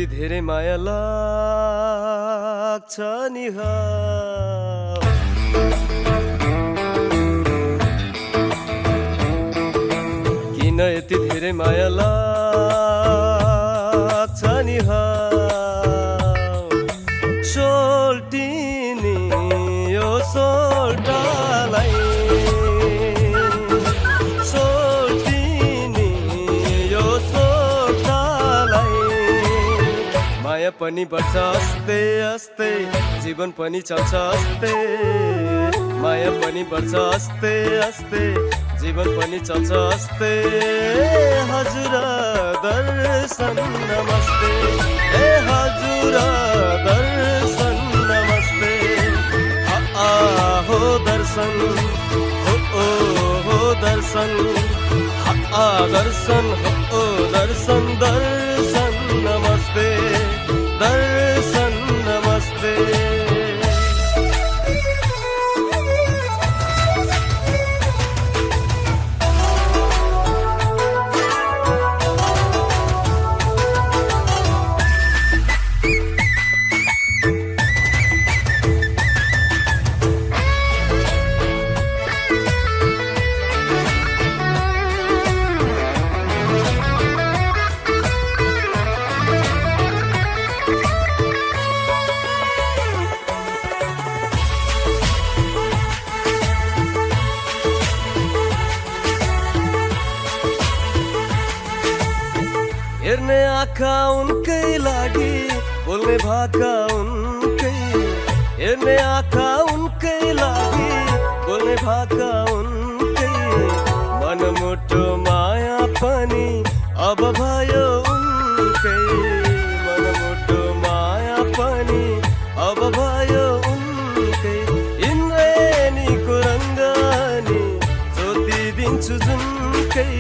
यति धेरै माया लाग्छ नि किन यति धेरै माया लाग्छ नि सोल्टिनी यो सोल्टालाई माया पनि बढ्छ अस्ते अस्ते जीवन पनि चल्छ अस्ते माया पनि बढ्छ अस्ते अस्ते जीवन पनि चल्छ अस्ते हजुर दर्शन नमस्ते ए हजुर दर्शन नमस्ते हो दर्शन हो दर्शन दर्शन हो दर्शन दर्शन नमस्ते दर्शन नमस्ते हेर्ने आँखा उनकै लागि बोल्ने भाका उनकै हेर्ने आँखा उनकै लागि बोल्ने भाका उनकै मनमुटो माया पनि अब भयो उनकै मनमुटो माया पनि अब भयो उनकै इन्द्रेणीको रङ्गनी सोधिदिन्छु जुनकै